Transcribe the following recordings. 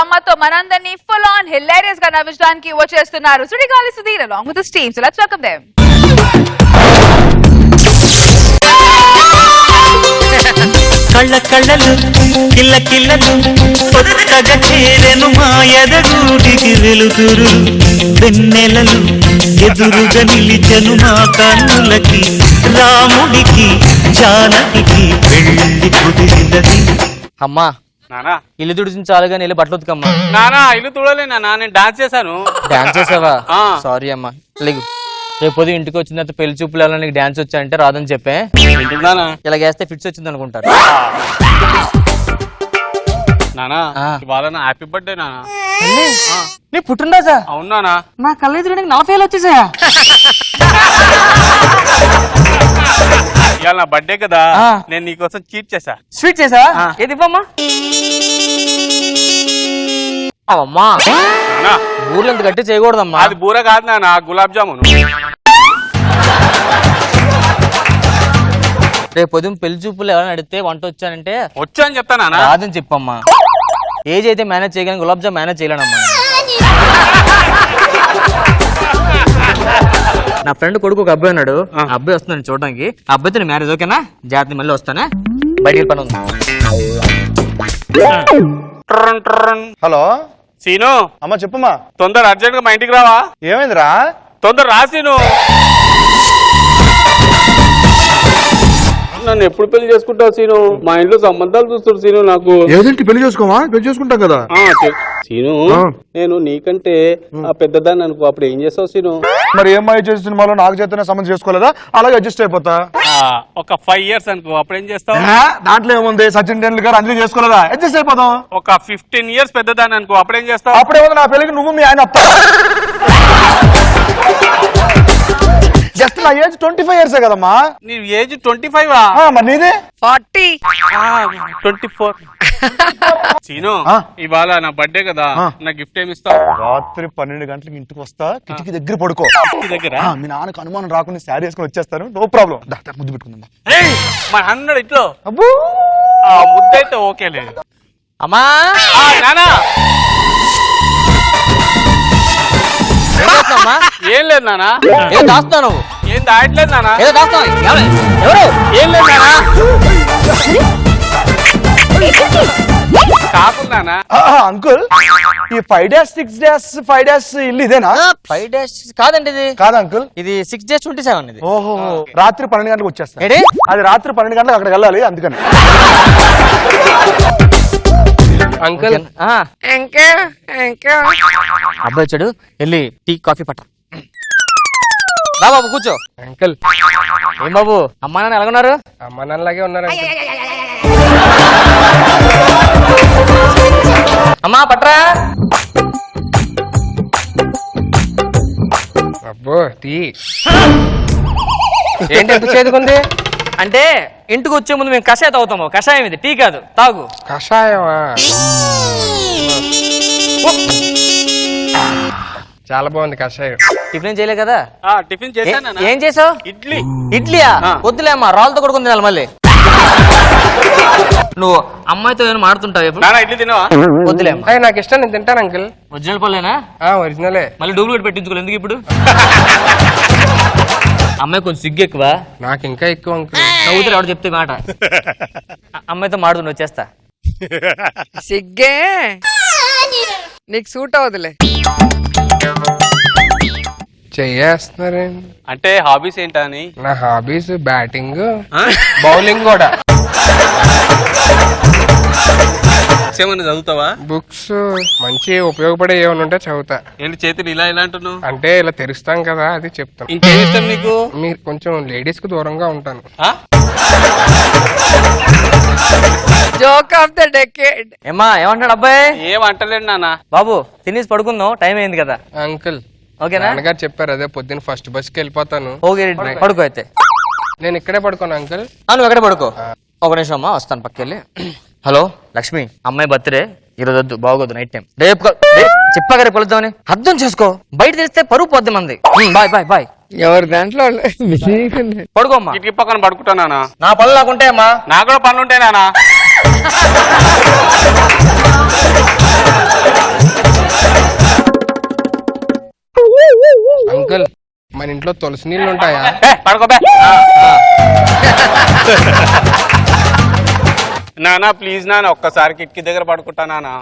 గమ్మతో మనందరినీ full on hilarious గా నవ్వించడానికి వచ్చేస్తున్నారు Sudigali Sudheer along with his team. So let's welcome them. కళ్ళ కళ్ళలు కిల్ల కిల్లలు కొత్తగా చేరెను మా ఎదగూటికి వెలుతురు వెన్నెలలు ఎదురుగా నిలిచెను మా కన్నులకి రాముడికి జానకి పెళ్లి కుదిరినది. అమ్మా నానా ఇల్లు తుడిచిన చాలుగా నీళ్ళు బట్టలు ఉతుకమ్మా. నానా ఇల్లు తుడలే నానా, నేను డాన్స్ చేశాను. డాన్స్ చేసావా? ఆ. సారీ అమ్మా. లేగు రేపు పొద్దు ఇంటికి వచ్చిన తర్వాత పెళ్లి చూపులు ఎలా నీకు డాన్స్ వచ్చాయంటే రాదని చెప్పే. నానా ఇలా వేస్తే ఫిట్స్ వచ్చింది అనుకుంటారు. నానా ఇవాళ నా హ్యాపీ బర్త్డే నానా. నీ పుట్టినరోజా? అవును నానా. నా కళ్ళు ఎదురడానికి నా ఫెయిల్ వచ్చేసాయా? ఇవాళ నా బర్త్డే కదా, ఆ. నేను నీకోసం చీట్ చేశా. స్వీట్ చేసావా? ఆ. ఏది ఇవ్వమ్మా. అమ్మా నానా ఊర్లో ఇంత గట్టి చేయకూడదమ్మా. అది బూర కాదు నానా, గులాబ్ జామున్. రేపు పొద్దున్న పెళ్లి చూపులు ఎవరైనా అడిగితే వంట వచ్చానంటే వచ్చా అని చెప్తా నానా. రాదని చెప్పమ్మా. ఏజ్ అయితే మేనేజ్ చేయగలను, గులాబ్ జామ్ మేనేజ్ చేయలేనమ్మా. నా ఫ్రెండ్ కొడుకు ఒక అబ్బాయి ఉన్నాడు, ఆ అబ్బాయి వస్తున్నాను చూడడానికి. ఆ అబ్బాయితో నేను మ్యారేజ్ ఓకేనా? జాగ్రత్త మళ్ళీ వస్తానా, బయటికి పని ఉంది. హలో సీను అమ్మా చెప్పమ్మా. తొందర అర్జెంట్ గా మా ఇంటికి రావా. ఏమైందిరా? తొందర రా సీను. నన్ను ఎప్పుడు పెళ్లి చేసుకుంటావు సీను? మా ఇంట్లో సంబంధాలు చూస్తాడు సీను నాకు. ఏదంటే పెళ్లి చేసుకోమా? పెళ్లి చేసుకుంటాం కదా. సీను నేను నీకంటే పెద్దదాన్ని అనుకో, అప్పుడు ఏం చేస్తావు సీను? మరి ఏమై చేసిన సినిమాలో నాకు చేతనే సంబంధం చేసుకోలేదా? అలాగే అడ్జస్ట్ అయిపోతా. ఒక 5 years అనుకో, అప్పుడు ఏం చేస్తావు? దాంట్లో ఏముంది? సచిన్ టెండూల్కర్ అంజలి చేసుకోలేదా? అడ్జస్ట్ అయిపోతాం. ఒక 15 years పెద్దదాన్ని అనుకో, అప్పుడు ఏం చేస్తావు? అప్పుడేముంది, నా పెళ్లికి నువ్వు మీ ఆయన వస్తా. జస్ట్ నా ఏజ్ 25 years కదమ్మా. నీ ఏజ్ 25 మరి నీదే 40. 24. సీను ఇవాళ నా బర్త్డే కదా, నా గిఫ్ట్ ఏమి ఇస్తావు? రాత్రి 12 గంటలకు ఇంటికి వస్తా, కిటికీ దగ్గర పడుకో. దగ్గర మీ నాన్నకు అనుమానం రాకుండా శారీ వేసుకొని వచ్చేస్తాను. No problem. ముద్దు పెట్టుకుందా మా అన్నాడు ఇట్లో. అబ్బో ముద్దు అయితే ఓకే లేదు. అమ్మా నానా ఏం లేదు నానా. ఏదో దాస్తున్నావు నువ్వు. ఏం దాయట్లేదు నానా. ఏదో దాస్తున్నావు. ఎవరు? ఏం లేదు నానా. కాకుండా నానా. అంకుల్ ఈ 5 days 6 days 5 days ఇల్లు ఇదేనా? 5 days కాదండి, ఇది కాదు అంకుల్, ఇది 6 days 27 ఇది. ఓహో రాత్రి 12 గంటలకు వచ్చేస్తా. ఏంటి? అది రాత్రి 12 గంటలకు అక్కడికి వెళ్ళాలి, అందుకని. అంకుల్ అబ్బాయి వచ్చాడు, వెళ్ళి టీ కాఫీ పట్ట. రా బాబు కూర్చో. అంకుల్ ఏం బాబు అమ్మా నాన్న ఎలాగున్నారు? అమ్మ నాన్నలాగే ఉన్నారు అంకుల్. అమ్మా పట్రా. అబ్బో టీ ఏంటి ఎంత చేదుకుంది? అంటే ఇంటికి వచ్చే ముందు మేము కషాయం తాగుతాము. కషాయం ఇది, టీ కాదు, తాగు. కషాయమా? చాలా బాగుంది కషాయం. టిఫిన్ చేయలే కదా? టిఫిన్ చేశాను. ఏం చేసావు? ఇడ్లీ. ఇడ్లీయా? వద్దులే అమ్మా, రాళ్ళతో కొడుకుని తినాలి మళ్ళీ. నువ్వు అమ్మాయితో ఏమైనా మాడుతుంటావు? నానా ఇడ్లీ తినవా? వద్దులే అమ్మా. అయ్యి నాకు ఇష్టం, నేను తింటాను అంకుల్. ఒరిజినల్ పళ్ళేనా? ఒరిజినలే. మళ్ళీ డూప్లికేట్ పెట్టించుకోలేదు ఎందుకు ఇప్పుడు? అమ్మాయి కొంచెం సిగ్గు ఎక్కువ. నాకు ఇంకా ఎక్కువ అంకుల్. నవ్వుతులు ఎవరు చెప్తే మాట. అమ్మాయితో మాడుతున్నా, వచ్చేస్తా. సిగ్గే నీకు సూట్ అవుతులే. చెయ్యేస్తున్నారండి. అంటే హాబీస్ ఏంటని? నా హాబీస్ బ్యాటింగ్, బౌలింగ్ కూడా. ఏమన్నా చదువుతావా? బుక్స్ మంచి ఉపయోగపడే ఏమైనా ఉంటే చదువుతా. ఏంటి చేతులు ఇలా ఇలా అంటున్నావు? అంటే ఇలా తెరుస్తాం కదా, అది చెప్తాను. ఇంకేం ఇష్టం నీకు? మీరు కొంచెం లేడీస్ కు దూరంగా ఉంటాను. Joke of the decade. ఏమ్మా ఏమంటాడు అబ్బాయి? ఏం అంటలేడు నాన్న. బాబు తినేసి పడుకుందాం, టైం అయింది కదా. అంకుల్ ఓకేనా? నాన్నగారు చెప్పారు, అదే పొద్దున్న ఫస్ట్ బస్ కి వెళ్ళిపోతాను. ఓకే పడుకో అయితే. నేను ఇక్కడే పడుకోను అంకుల్. నువ్వు ఎక్కడ పడుకో. ఒక నిమిషం అమ్మా, వస్తాను పక్కకెళ్ళి. హలో లక్ష్మి, అమ్మాయి బర్త్డే ఈరోజు వద్దు, బాగోదు, నైట్ టైం. రేపు చెప్పాక రేపు వెళ్దామని అర్థం చేసుకో. బయట తెలిస్తే పరువు పోద్ది మంది. Bye bye bye. ఎవరి దాంట్లో పడుకో అమ్మా. ఇంటికి పక్కన పడుకుంటా నాన్న. నా పనులు నాకుంటే అమ్మా. నాకు కూడా పనులు ఉంటాయి నాన్న. అంకుల్ మన ఇంట్లో తులసి నీళ్ళు ఉంటాయా? పడుకోబే. నానా ప్లీజ్ నాన్న ఒక్కసారి కిటికీ దగ్గర పడుకుంటా నానా.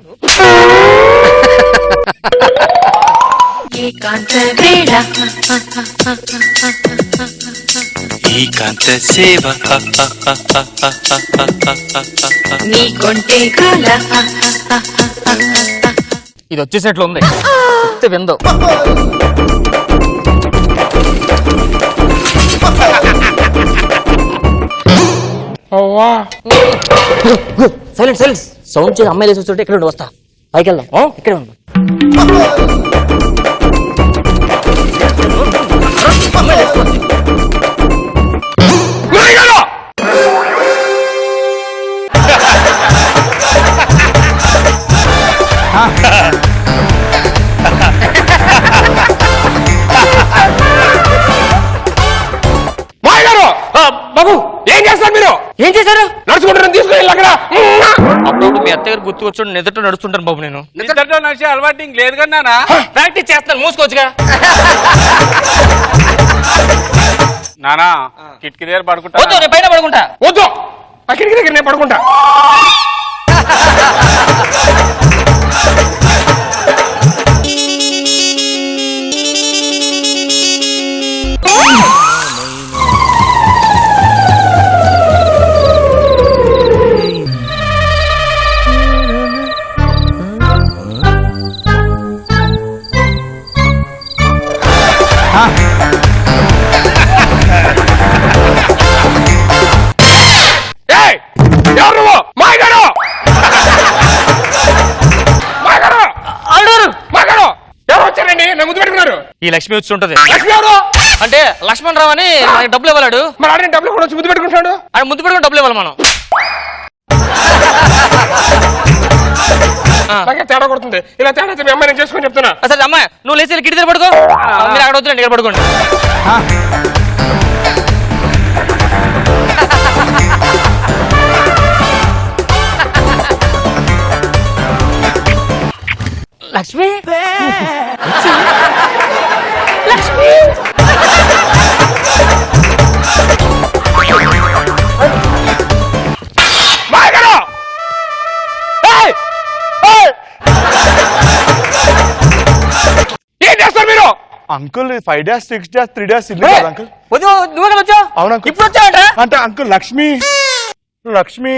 ఏకాంత సేవ ఇది వచ్చేసినట్లు ఉంది. విందో సైలెంట్ సైలెంట్ సౌండ్ చేసి అమ్మాయి లేసి వస్తుంటే ఇక్కడ వస్తా. పైకి వెళ్దాం. ఇక్కడే ఉండు. బాబు ఏం చేస్తారు మీరు? ఏం చేశారు? నడుచుకుంటారని తీసుకుని అక్కడ అప్పుడు మీ అత్తయ్య గారు గుర్తు వచ్చి నిద్రతో నడుస్తుంటాను బాబు. నేను నిద్రతో నడిచే అలవాటు ఇంక లేదు కదా నానా. ప్రాక్టీస్ చేస్తాను. మూసుకోవచ్చుగా. నానా కిటికీ దగ్గర పడుకుంటా. వద్దు, నేను పైన పడుకుంటా. వద్దు, ఆ కిటికీ దగ్గర నేను పడుకుంటా. ఈ లక్ష్మి వచ్చి ఉంటది. అంటే లక్ష్మణ్ రావు అని మనకి డబ్బులు ఇవ్వలేడు. మరి ఆడిని డబ్బులు కూడా వచ్చి ముద్దు పెట్టుకుంటాడు. ఆయన ముద్దు పెట్టుకుని డబ్బులు ఇవ్వాలి మనం. నాకే తేడా కొడుతుంది. ఇలా తేడా మీ అమ్మాయి నేను చేసుకొని చెప్తున్నా. సరే అమ్మాయి నువ్వు లేచి కిటి దగ్గర పడుకో. మీరు అక్కడ వద్దులేండి, ఇక్కడ పడుకోండి. లక్ష్మి లక్ష్మి ఏం చేస్తారు మీరు? అంకుల్ 5 days 6 days 3 days ఇల్లు కదా అంకుల్. నువ్వు కదా వచ్చావు. అవును అంకుల్. ఇప్పుడు వచ్చావంట. అంటే అంకుల్ లక్ష్మి లక్ష్మి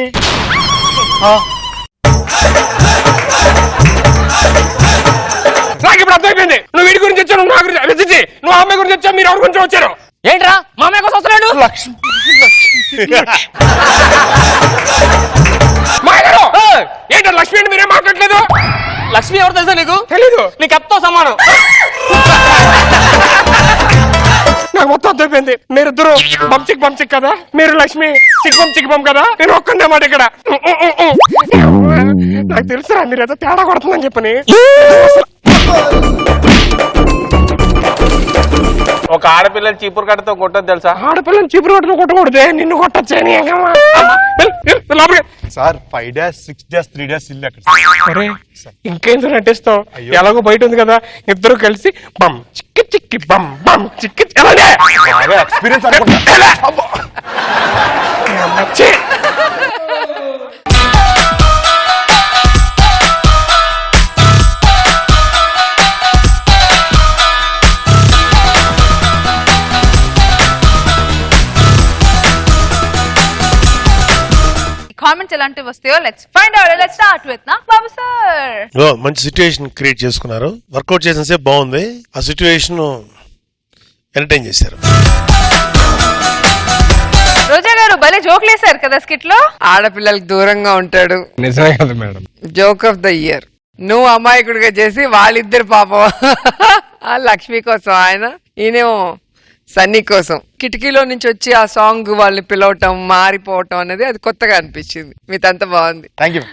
నాకు ఇప్పుడు అర్థమైపోయింది. నువ్వు వీడి గురించి వచ్చావు, నువ్వు నా గురించి వెతిచి, నువ్వు అమ్మాయి గురించి వచ్చావు, మీరు ఎవరి గురించి వచ్చారు? ఏంట్రా మా అమ్మాయి కోసం వస్తున్నాడు? లక్ష్మి మాయగారు ఏంటో లక్ష్మి అంటే మీరేం మాట్లాడలేదు? లక్ష్మి ఎవరు తెలుసా నీకు? తెలీదు. నీకు అప్తో సమానం. నాకు మొత్తం అర్థమైపోయింది. మీరిద్దరు బంచిక్ కదా, మీరు లక్ష్మి చిక్బం కదా. నేను ఒక్కడే మాట ఇక్కడ. నాకు తెలుసురా మీరు ఏదో తేడా కొడుతుందని చెప్పని. ఒక ఆడపిల్లని చీపురు కట్టతో కొట్టదు తెలుసా? ఆడపిల్లని చీపురు కొట్టను కొట్టకూడదే, నిన్ను కొట్టచ్చే. సార్ 5 days 6 days 3 days ఇల్లు అక్కడ. ఇంకేందో నటిస్తావు? ఎలాగో బయట ఉంది కదా, ఇద్దరు కలిసి బం చిక్కి బం బం చిక్కి ఎక్స్పీరియన్స్ అనుకుంటా. కామెంట్స్ ఎలాంటివి వస్తాయో let's find out. Let's start with నా బాబు సార్. మంచి సిచ్యువేషన్ క్రియేట్ చేసుకున్నారు. వర్కౌట్ చేసిన సేపు బాగుంది. ఆ సిచ్యువేషన్ ఎంటర్టైన్ చేశారు. రోజా గారు భలే జోక్ లేసారు కదా స్కిట్ లో. ఆడపిల్లలకు దూరంగా ఉంటాడు. నిజమే కదా madam. Joke of the year. నువ్వు అమాయకుడిగా చేసి వాళ్ళిద్దరు పాపం ఆ లక్ష్మి కోసం ఆయన, ఈయనేమో సన్నీ కోసం. కిటికీలో నుంచి వచ్చి ఆ సాంగ్ వాళ్ళని పిలవటం, మారిపోవటం అనేది అది కొత్తగా అనిపించింది. మీదంతా బాగుంది. Thank you.